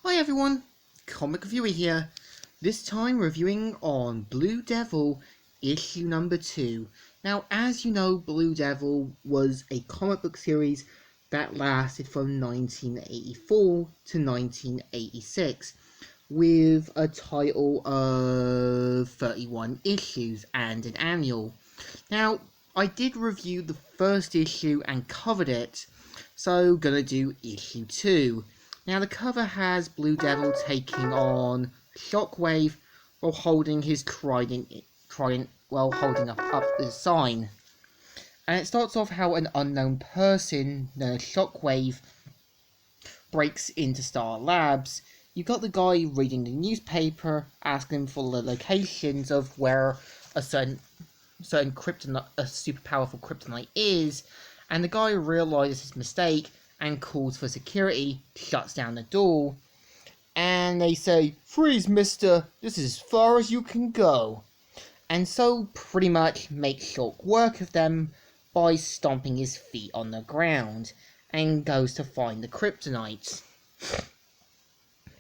Hi everyone, Comic Reviewer here, this time reviewing on Blue Devil issue number 2. Now, as you know, Blue Devil was a comic book series that lasted from 1984 to 1986, with a title of 31 issues and an annual. Now, I did review the first issue and covered it, so gonna do issue 2. Now, the cover has Blue Devil taking on Shockwave while holding his holding up the sign. And it starts off how an unknown person, known as Shockwave, breaks into Star Labs. You've got the guy reading the newspaper, asking for the locations of where a certain kryptonite, a super powerful kryptonite is, and the guy realizes his mistake and calls for security, shuts down the door, and they say, "Freeze, mister, this is as far as you can go." And so pretty much makes short work of them by stomping his feet on the ground, and goes to find the kryptonite.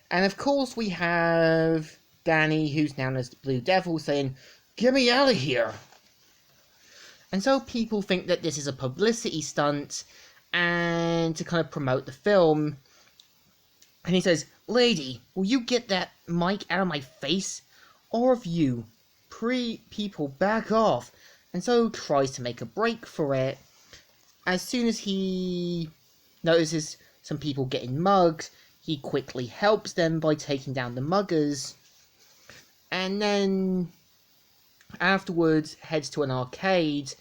And of course we have Danny, who's known as the Blue Devil, saying, "Get me out of here." And so people think that this is a publicity stunt and to kind of promote the film. And he says, "Lady, will you get that mic out of my face? All of you, people back off." And so tries to make a break for it. As soon as he notices some people getting mugged, he quickly helps them by taking down the muggers. And then afterwards heads to an arcade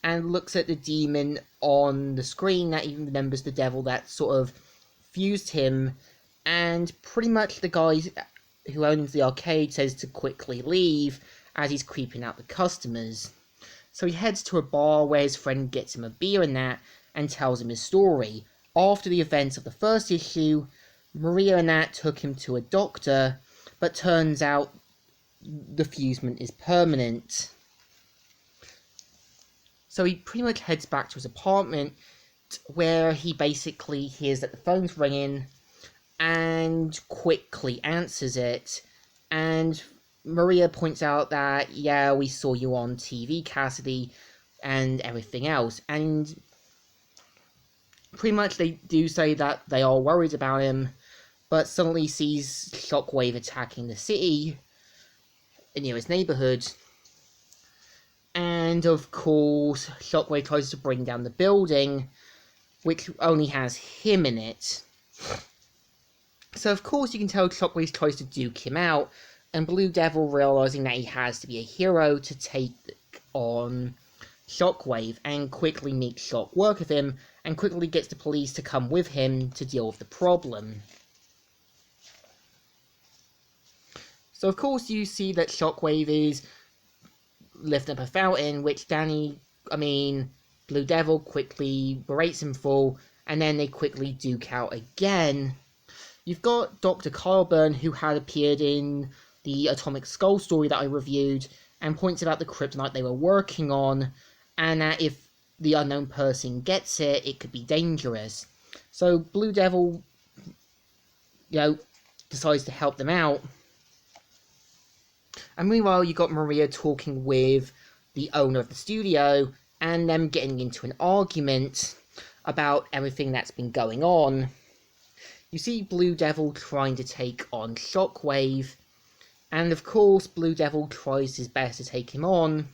and looks at the demon on the screen that even remembers the devil that sort of fused him, and pretty much the guy who owns the arcade says to quickly leave as he's creeping out the customers. So he heads to a bar where his friend gets him a beer and that, and tells him his story. After the events of the first issue, Maria and that took him to a doctor, but turns out the fusement is permanent. So he pretty much heads back to his apartment, where he basically hears that the phone's ringing and quickly answers it. And Maria points out that, "Yeah, we saw you on TV, Cassidy," and everything else. And pretty much they do say that they are worried about him, but suddenly sees Shockwave attacking the city near his neighborhood. And of course, Shockwave tries to bring down the building, which only has him in it. So of course you can tell Shockwave tries to duke him out, and Blue Devil, realizing that he has to be a hero to take on Shockwave, and quickly makes short work of him, and quickly gets the police to come with him to deal with the problem. So of course you see that Shockwave is lifting up a fountain, which Blue Devil quickly berates him for, and then they quickly duke out again. You've got Dr. Kyleburn, who had appeared in the Atomic Skull story that I reviewed, and points out the kryptonite they were working on, and that if the unknown person gets it, it could be dangerous. So Blue Devil, decides to help them out. And meanwhile, you got Maria talking with the owner of the studio, and them getting into an argument about everything that's been going on. You see Blue Devil trying to take on Shockwave, and of course Blue Devil tries his best to take him on,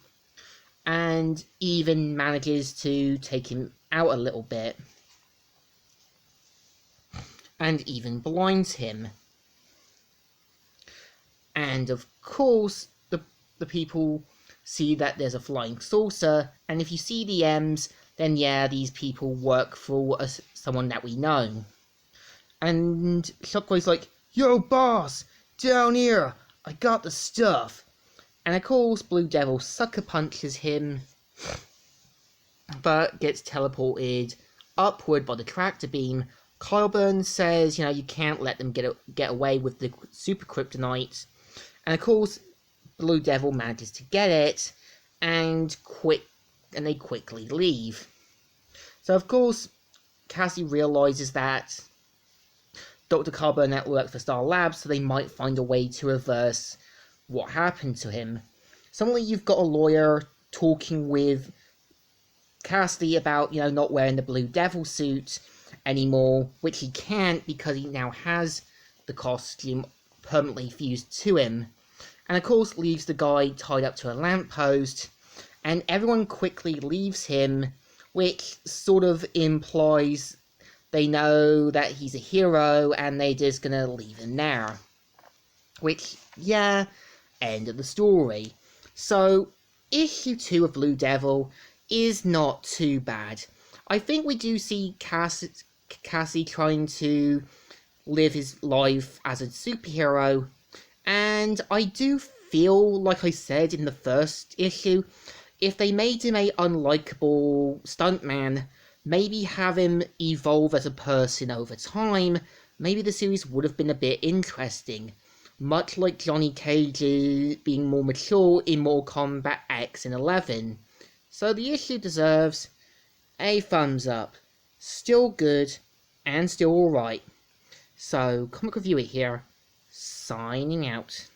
and even manages to take him out a little bit, and even blinds him. And of course the people see that there's a flying saucer, and if you see the M's, then yeah, these people work for someone that we know. And Shockwave's like, "Yo, boss, down here, I got the stuff." And of course, Blue Devil sucker punches him, but gets teleported upward by the tractor beam. Kyleburn says, you can't let them get away with the super kryptonite. And of course, Blue Devil manages to get it, and they quickly leave. So of course, Cassie realizes that Dr. Carl Burnett worked for Star Labs, so they might find a way to reverse what happened to him. Suddenly you've got a lawyer talking with Cassidy about, not wearing the Blue Devil suit anymore, which he can't because he now has the costume permanently fused to him. And of course leaves the guy tied up to a lamppost, and everyone quickly leaves him, which sort of implies they know that he's a hero and they're just gonna leave him there. Which, yeah, end of the story. So, issue 2 of Blue Devil is not too bad. I think we do see Cassie trying to live his life as a superhero, and I do feel, like I said in the first issue, if they made him a unlikable stuntman, maybe have him evolve as a person over time, maybe the series would have been a bit interesting. Much like Johnny Cage being more mature in Mortal Kombat X and 11. So the issue deserves a thumbs up. Still good, and still alright. So, Comic Reviewer here, signing out.